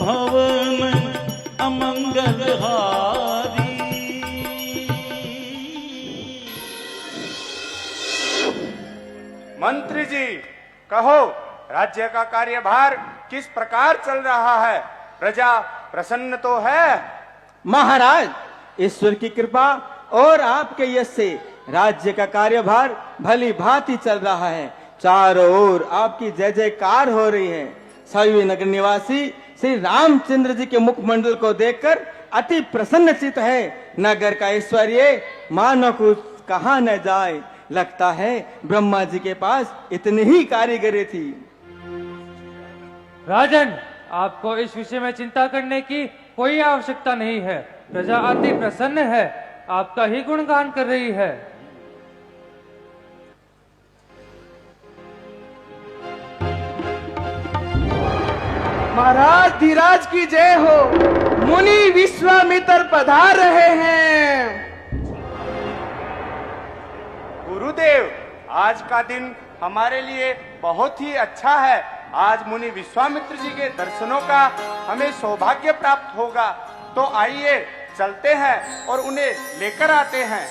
भवन अमंगलहारी। मंत्री जी, कहो राज्य का कार्यभार किस प्रकार चल रहा है? प्रजा प्रसन्न तो है? महाराज, ईश्वर की कृपा और आपके यश से राज्य का कार्यभार भली भांति चल रहा है। चारों ओर आपकी जय जयकार हो रही है। सभी नगर निवासी श्री रामचंद्र जी के मुखमंडल को देखकर अति प्रसन्नचित है। नगर का ऐश्वर्य मानो कुछ कहा न जाए। लगता है ब्रह्मा जी के पास इतनी ही कारीगरी थी। राजन, आपको इस विषय में चिंता करने की कोई आवश्यकता नहीं है। प्रजा अति प्रसन्न है, आपका ही गुणगान कर रही है। महाराज धीराज की जय हो। मुनि विश्वामित्र पधार रहे हैं। गुरुदेव, आज का दिन हमारे लिए बहुत ही अच्छा है। आज मुनि विश्वामित्र जी के दर्शनों का हमें सौभाग्य प्राप्त होगा। तो आइए चलते हैं और उन्हें लेकर आते हैं।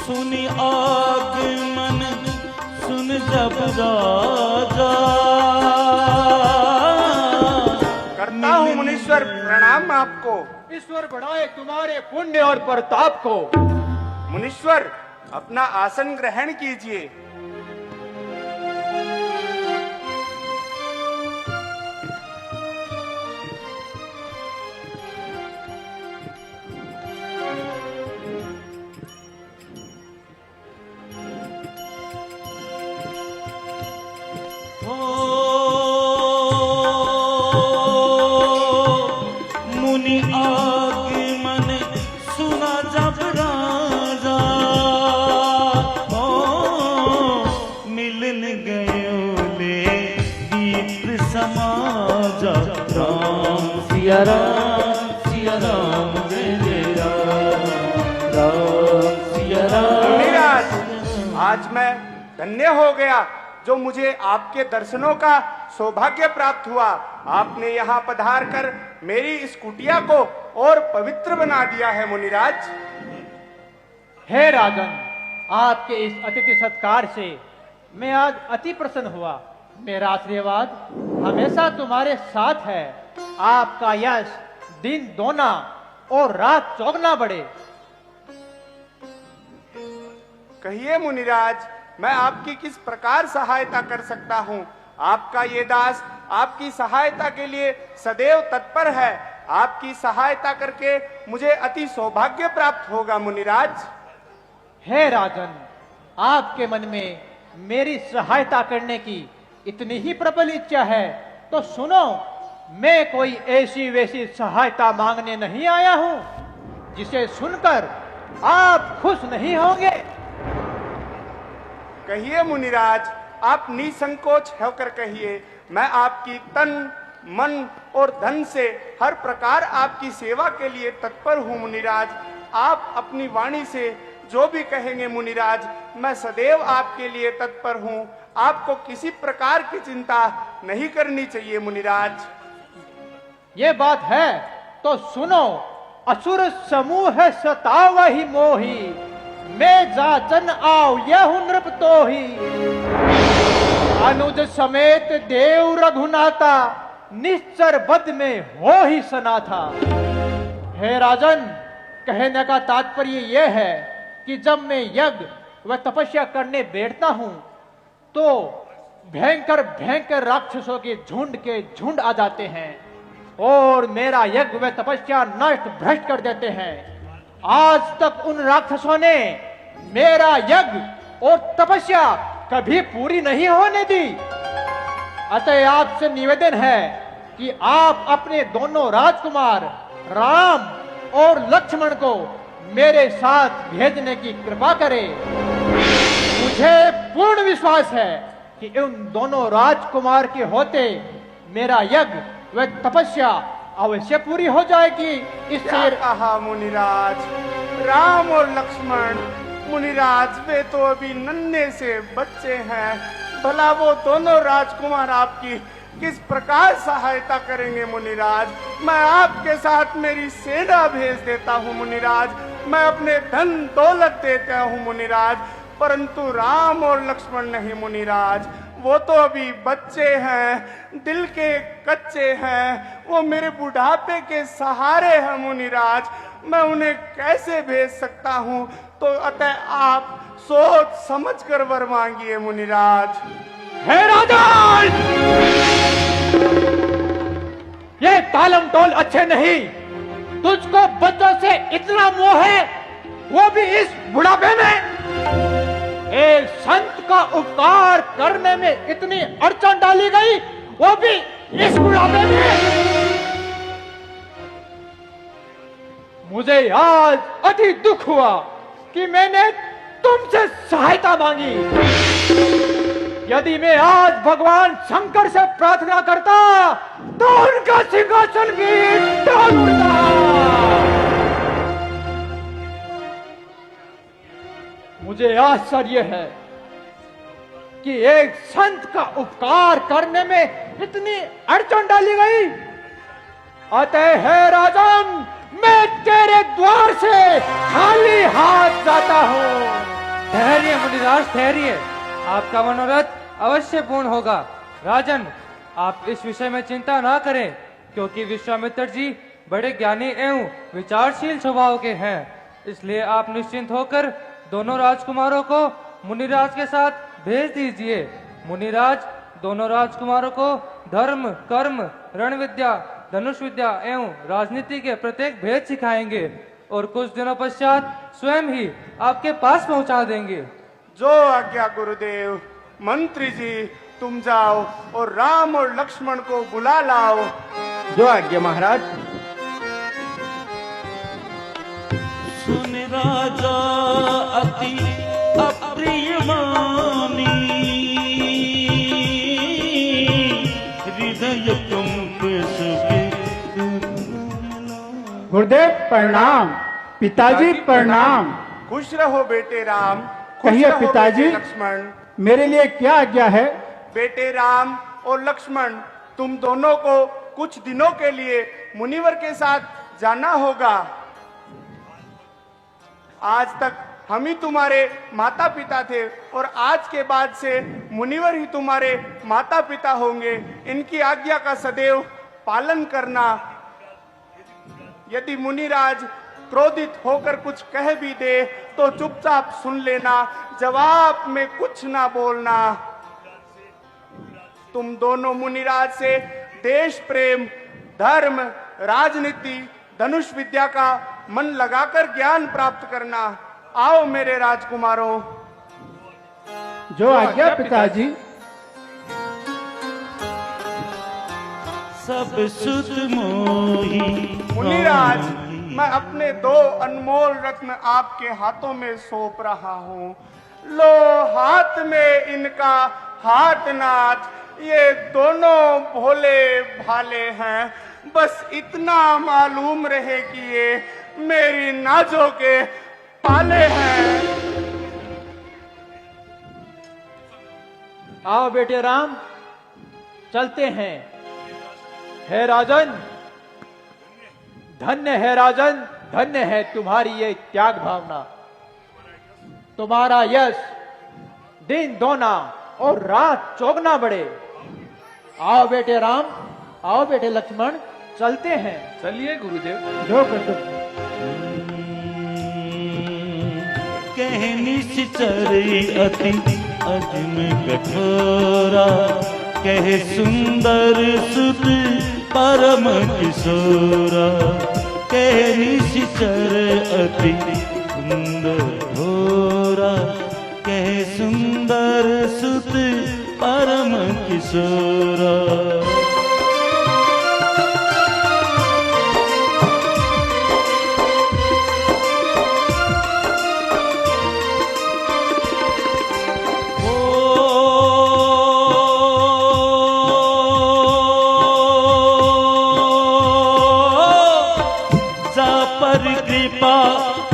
सुनि आगमन सुन जब राजा। करता हूँ मुनीश्वर प्रणाम आपको। ईश्वर बढ़ाए तुम्हारे पुण्य और प्रताप को। मुनीश्वर, अपना आसन ग्रहण कीजिए। मुनि आगमन सुना जब राजा। मिलन गयो ले गीत समाजा। राम सिया राम सिया राम जय जय राम। राम सिया राम। मुनिराज, आज मैं धन्य हो गया जो मुझे आपके दर्शनों का सौभाग्य प्राप्त हुआ। आपने यहाँ पधार कर मेरी इस कुटिया को और पवित्र बना दिया है मुनिराज। हे राजन, आपके इस अतिथि सत्कार से मैं आज अति प्रसन्न हुआ। मेरा आशीर्वाद हमेशा तुम्हारे साथ है। आपका यश दिन दोना और रात चौगना बढ़े। कहिए मुनिराज, मैं आपकी किस प्रकार सहायता कर सकता हूँ? आपका ये दास आपकी सहायता के लिए सदैव तत्पर है। आपकी सहायता करके मुझे अति सौभाग्य प्राप्त होगा मुनिराज। हे राजन, आपके मन में मेरी सहायता करने की इतनी ही प्रबल इच्छा है तो सुनो, मैं कोई ऐसी वैसी सहायता मांगने नहीं आया हूं जिसे सुनकर आप खुश नहीं होंगे। कहिए मुनिराज, आप निसंकोच होकर कहिए। मैं आपकी तन मन और धन से हर प्रकार आपकी सेवा के लिए तत्पर हूँ मुनिराज। आप अपनी वाणी से जो भी कहेंगे मुनिराज, मैं सदैव आपके लिए तत्पर हूँ। आपको किसी प्रकार की चिंता नहीं करनी चाहिए मुनिराज। ये बात है तो सुनो। असुर समूह सतावहि मोही, मैं जाचन आओ यह नृप तो ही। अनुज समेत देव रघुनाथा, निश्चर बद में हो ही सना था। हे राजन, कहने का तात्पर्य यह है कि जब मैं यज्ञ व तपस्या करने बैठता हूं तो भयंकर भयंकर राक्षसों के झुंड आ जाते हैं और मेरा यज्ञ व तपस्या नष्ट भ्रष्ट कर देते हैं। आज तक उन राक्षसों ने मेरा यज्ञ और तपस्या कभी पूरी नहीं होने दी। अतः आपसे निवेदन है कि आप अपने दोनों राजकुमार राम और लक्ष्मण को मेरे साथ भेजने की कृपा करें। मुझे पूर्ण विश्वास है कि उन दोनों राजकुमार के होते मेरा यज्ञ व तपस्या अवश्य पूरी हो जाएगी। इससे कहा मुनिराज, राम और लक्ष्मण मुनिराज वे तो अभी नन्हे से बच्चे हैं, भला वो दोनों राजकुमार आपकी किस प्रकार सहायता करेंगे मुनिराज। मैं आपके साथ मेरी सेना भेज देता हूँ मुनिराज, मैं अपने धन दौलत देता हूँ मुनिराज, परंतु राम और लक्ष्मण नहीं मुनिराज। वो तो अभी बच्चे हैं, दिल के कच्चे हैं, वो मेरे बुढ़ापे के सहारे हैं मुनिराज, मैं उन्हें कैसे भेज सकता हूँ। तो अतः आप सोच समझ कर वर मांगिए मुनिराज। हे राजन, ये तालम टोल अच्छे नहीं। तुझको बच्चों से इतना मोह है, वो भी इस बुढ़ापे में। एक संत का उपकार करने में इतनी अड़चन डाली गई, वो भी इस बुढ़ापे में। मुझे आज अति दुख हुआ कि मैंने तुमसे सहायता मांगी। यदि मैं आज भगवान शंकर से प्रार्थना करता तो उनका सिंहासन भी टूट उड़ता। मुझे आश्चर्य है कि एक संत का उपकार करने में इतनी अड़चन डाली गई। अतः हे राजन, मैं तेरे द्वार से खाली हाथ जाता हूँ। ठहरिए मुनिराज, ठहरिए, आपका मनोरथ अवश्य पूर्ण होगा। राजन, आप इस विषय में चिंता ना करें, क्योंकि विश्वामित्र जी बड़े ज्ञानी एवं विचारशील स्वभाव के हैं। इसलिए आप निश्चिंत होकर दोनों राजकुमारों को मुनिराज के साथ भेज दीजिए। मुनिराज दोनों राजकुमारों को धर्म, कर्म, रण विद्या, धनुष विद्या एवं राजनीति के प्रत्येक भेद सिखाएंगे और कुछ दिनों पश्चात स्वयं ही आपके पास पहुंचा देंगे। जो आज्ञा गुरुदेव। मंत्री जी तुम जाओ और राम और लक्ष्मण को बुला लाओ। जो आज्ञा महाराज। सुन राजा अति अप्रिय मानी, हृदय कंप सुखे। गुरुदेव प्रणाम। पिताजी प्रणाम। खुश रहो बेटे राम। खुश कहिए रहो पिताजी। बेटे लक्ष्मण। मेरे लिए क्या आज्ञा है? बेटे राम और लक्ष्मण, तुम दोनों को कुछ दिनों के लिए मुनिवर के साथ जाना होगा। आज तक हम ही तुम्हारे माता पिता थे और आज के बाद से मुनिवर ही तुम्हारे माता पिता होंगे। इनकी आज्ञा का सदैव पालन करना। यदि मुनिराज क्रोधित होकर कुछ कह भी दे तो चुपचाप सुन लेना, जवाब में कुछ ना बोलना। तुम दोनों मुनिराज से देश प्रेम, धर्म, राजनीति, धनुष विद्या का मन लगाकर ज्ञान प्राप्त करना। आओ मेरे राजकुमारों। जो आज्ञा पिताजी। सब सुत मोही मुनिराज, मैं अपने दो अनमोल रत्न आपके हाथों में सौंप रहा हूँ। लो हाथ में इनका हाथ नाथ, ये दोनों भोले भाले हैं। बस इतना मालूम रहे कि ये मेरी नाजों के पाले हैं। आओ बेटे राम, चलते हैं। हे राजन, धन्य है राजन, धन्य है तुम्हारी ये त्याग भावना। तुम्हारा यश दिन दोना और रात चौगना बढ़े। आओ बेटे राम, आओ बेटे लक्ष्मण, चलते हैं। चलिए गुरुदेव। जो गुरुदेव। कहनी सिचर अति अजम कठोरा, कह सुंदर सुत परम किशोरा। कहनी सिचर अति सुंदर घोरा, कह सुंदर सुत परम किशोरा।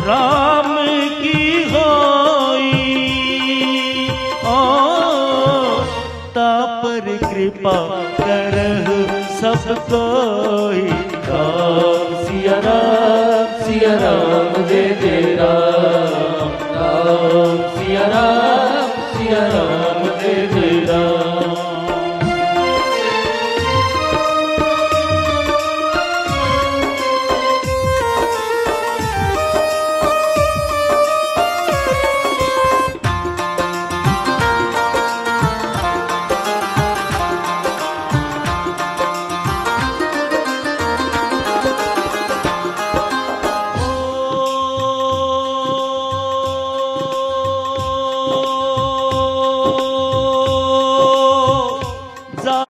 राम की हो सब कोई राम सिया राम जय जय राम।